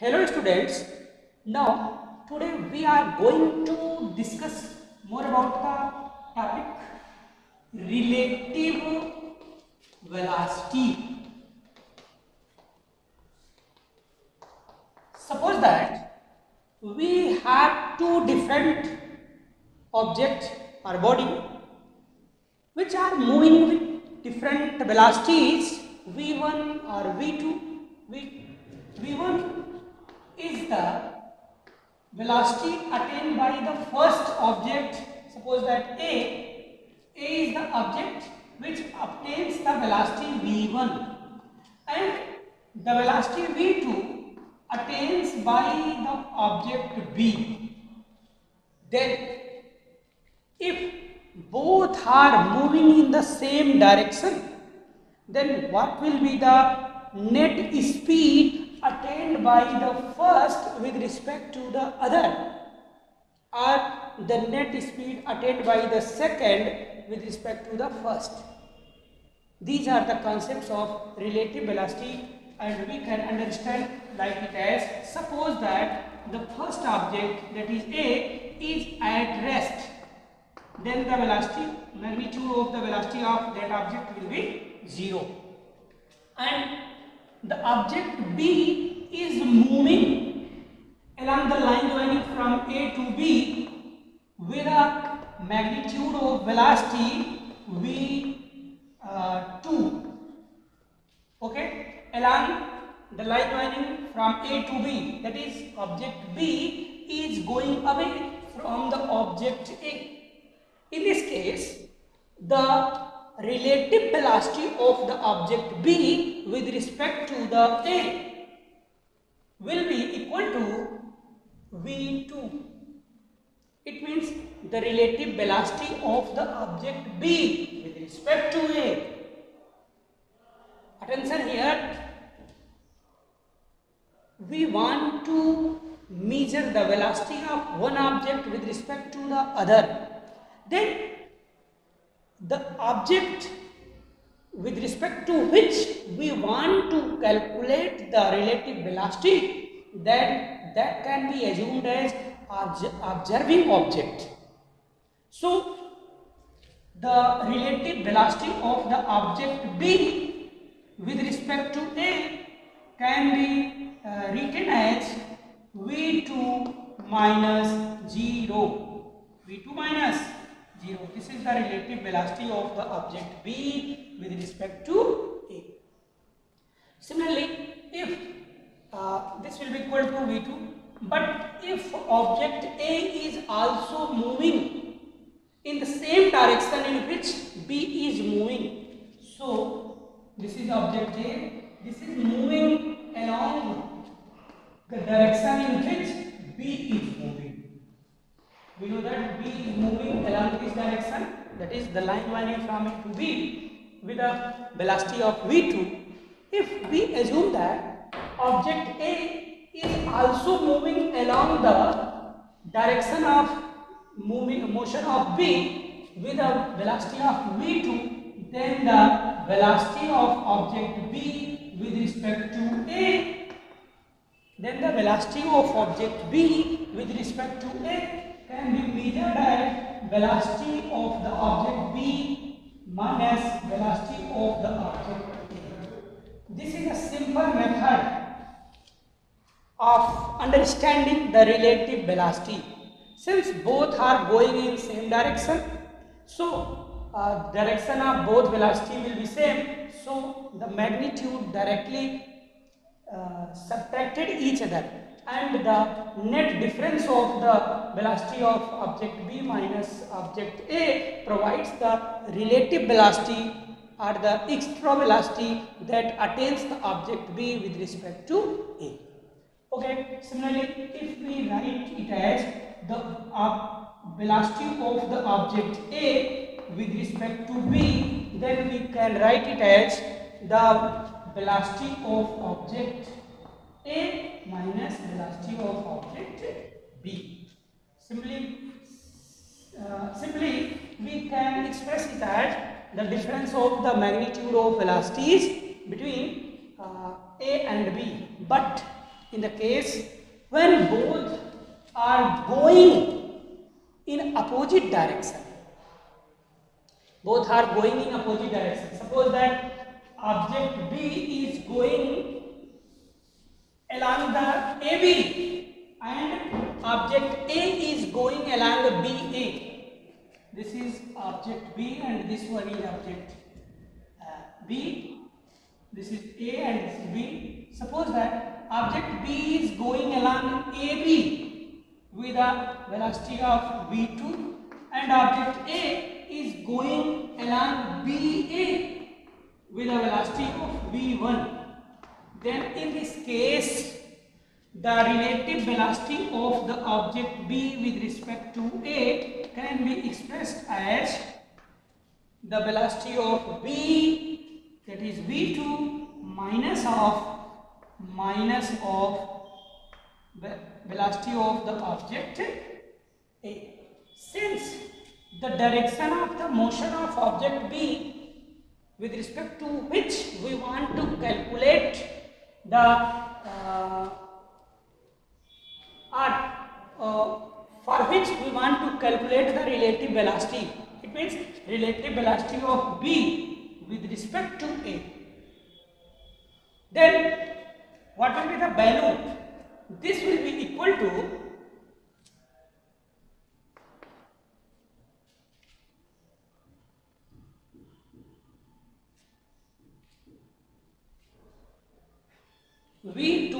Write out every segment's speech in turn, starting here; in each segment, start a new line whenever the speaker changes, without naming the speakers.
Hello students, now today we are going to discuss more about the topic relative velocity. Suppose that we have two different objects or body which are moving with different velocities v1 or v2. v1 is the velocity attained by the first object. Suppose that A is the object which obtains the velocity v1 and the velocity v2 attains by the object B. Then if both are moving in the same direction, then what will be the net speed attained by the first with respect to the other, or the net speed attained by the second with respect to the first? These are the concepts of relative velocity, and we can understand like it as, suppose that the first object, that is A, is at rest, then the velocity, magnitude of the velocity of that object will be 0, and the object B is moving along the line running from A to B with a magnitude of velocity v2. Okay, along the line running from A to B, that is object B is going away from the object A. In this case, the relative velocity of the object B with respect to the A will be equal to v2. It means the relative velocity of the object B with respect to A. Attention here, we want to measure the velocity of one object with respect to the other. Then the object with respect to which we want to calculate the relative velocity, that can be assumed as observing object. So the relative velocity of the object B with respect to A can be written as v2 minus 0. v2 minus 0. This is the relative velocity of the object B with respect to A. Similarly, if this will be equal to v2, but if object A is also moving in the same direction in which B is moving, so this is object A, this is moving along the direction in which B is moving. We know that B is moving along this direction, that is the line running from A to B with a velocity of v2. If we assume that object A is also moving along the direction of motion of B with a velocity of v2, then the velocity of object B with respect to A, then the velocity of object B with respect to A can be measured as velocity of the object B minus velocity of the object A. This is a simple method of understanding the relative velocity. Since both are going in same direction, so direction of both velocity will be same, so the magnitude directly subtracted each other, and the net difference of the velocity of object B minus object A provides the relative velocity or the extra velocity that attains the object B with respect to A. Okay, similarly, if we write it as the velocity of the object A with respect to B, then we can write it as the velocity of object A minus velocity of object B. Simply we can express it as the difference of the magnitude of velocities between A and B. But in the case when both are going in opposite direction. Both are going in opposite direction. Suppose that object B is going along the AB and object A is going along the BA. This is object B and this one is object B. This is A and this is B. Suppose that object B is going along AB with a velocity of v2 and object A is going along BA with a velocity of v1. Then in this case, the relative velocity of the object B with respect to A can be expressed as the velocity of B, that is v2, minus of the velocity of the object A. Since the direction of the motion of object B with respect to which we want to calculate the for which we want to calculate the relative velocity. It means relative velocity of B with respect to A. Then what will be the value? This will be equal to V2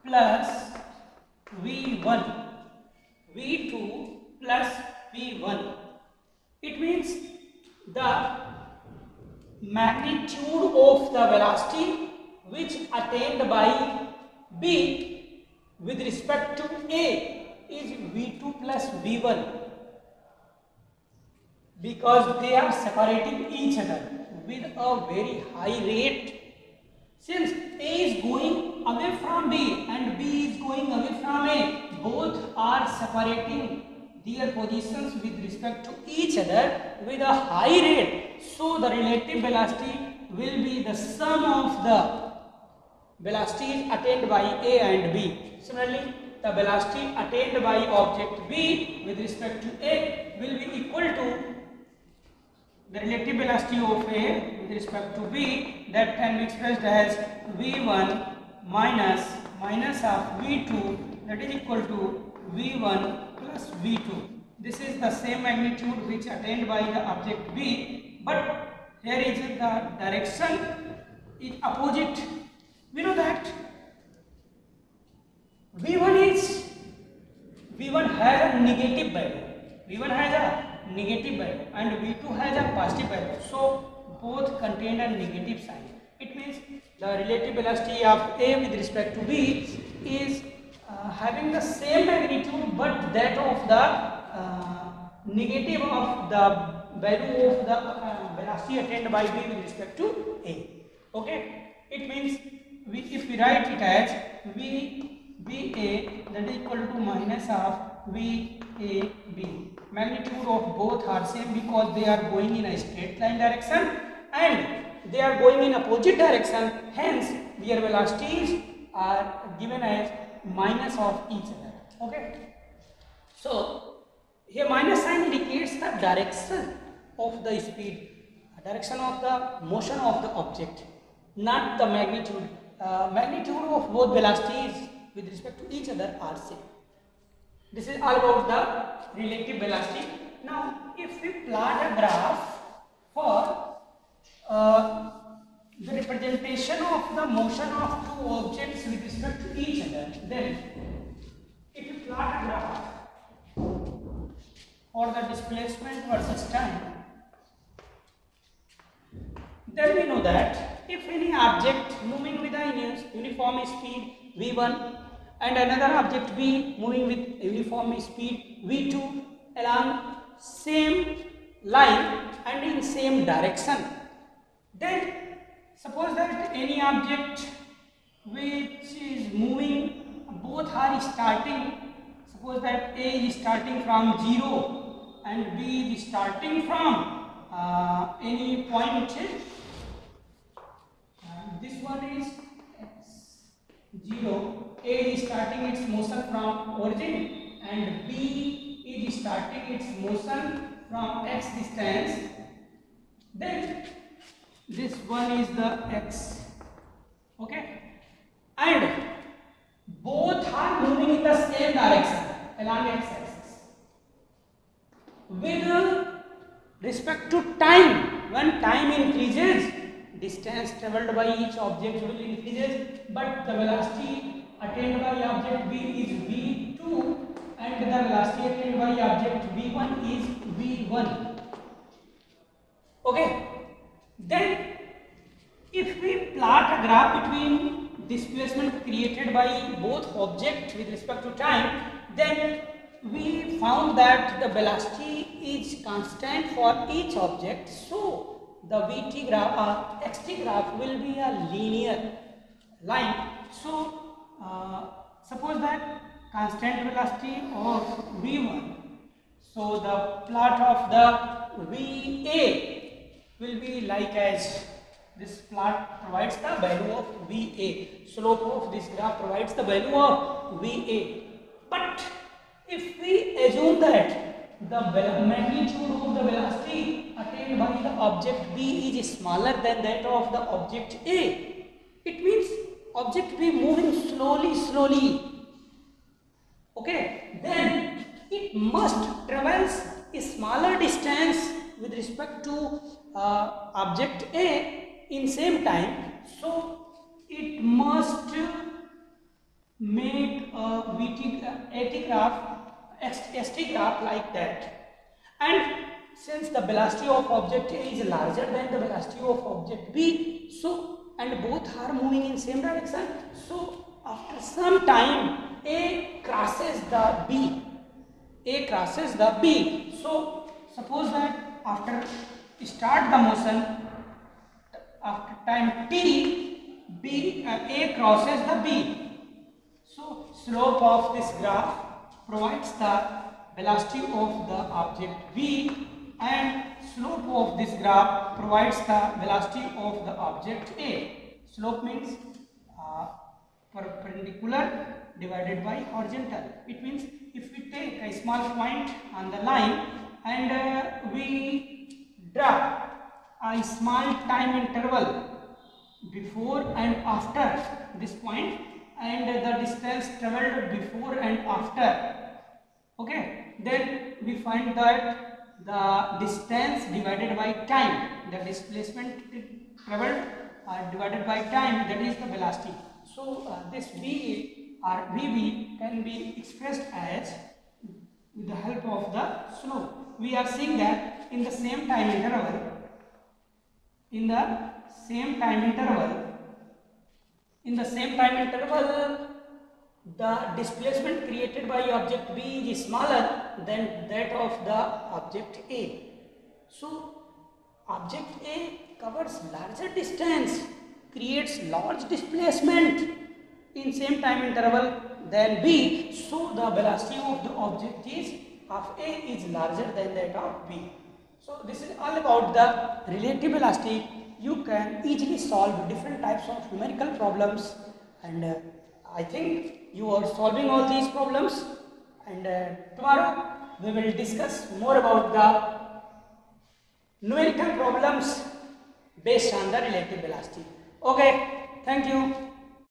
plus V1. V2 plus V1. It means the magnitude of the velocity which attained by B with respect to A is V2 plus V1, because they are separating each other with a very high rate. Since A is going away from B and B is going away from A, both are separating their positions with respect to each other with a high rate. So the relative velocity will be the sum of the velocities attained by A and B. Similarly, the velocity attained by object B with respect to A will be equal to the relative velocity of A with respect to B, that can be expressed as V1 minus of V2, that is equal to V1 plus V2. This is the same magnitude which attained by the object B, but here is the direction is opposite. We know that V1 has a negative value. V1 has a negative value and V2 has a positive value. So both contain a negative sign. It means the relative velocity of A with respect to B is having the same magnitude, but that of the negative of the value of the velocity attained by B with respect to A. Okay, it means if we write it as VA, that is equal to minus of VAB. Magnitude of both are same because they are going in a straight line direction and they are going in opposite direction, hence their velocities are given as minus of each other. Okay, so here minus sign indicates the direction of the speed, direction of the motion of the object, not the magnitude. Magnitude of both velocities with respect to each other are same. This is all about the relative velocity. Now, if we plot a graph for the representation of the motion of two objects with respect to each other, then if you plot a graph for the displacement versus time, then we know that if any object moving with a uniform speed v1 and another object B moving with uniform speed v2 along same line and in same direction, then suppose that any object which is moving, both are starting, suppose that A is starting from 0 and B is starting from any point, this one is 0, A is starting its motion from origin and B is starting its motion from x distance, then this one is the x, okay, and both are moving in the same direction along x axis. With respect to time, when time increases, distance traveled by each object will increases, but the velocity attained by object B is v2 and the velocity attained by object v1 is v1. Okay, then if we plot a graph between displacement created by both objects with respect to time, then we found that the velocity is constant for each object, so the vt graph or xt graph will be a linear line. So suppose that constant velocity of v1, so the plot of the va will be like as this plot provides the value of va, slope of this graph provides the value of va. But if we assume that the magnitude of the velocity attained by the object B is smaller than that of the object A, it means object B moving slowly, okay, then it must travel a smaller distance with respect to object A in same time, so it must make a AT graph, ST graph like that. And since the velocity of object A is larger than the velocity of object B, so and both are moving in same direction, so after some time A crosses the B. A crosses the B. So suppose that after start the motion, after time t, A crosses the B. So slope of this graph provides the velocity of the object B and slope of this graph provides the velocity of the object A. Slope means perpendicular divided by horizontal. It means if we take a small point on the line and we draw a small time interval before and after this point and the distance traveled before and after, okay, then we find that the distance divided by time, the displacement traveled divided by time, that is the velocity. So this V or VB can be expressed as with the help of the slope. We are seeing that in the same time interval, the displacement created by object B is smaller than that of the object A. So object A covers larger distance, creates large displacement in same time interval than B, so the velocity of the object of A is larger than that of B. So this is all about the relative velocity. You can easily solve different types of numerical problems, and I think you are solving all these problems, and tomorrow we will discuss more about the numerical problems based on the relative velocity. Okay, thank you.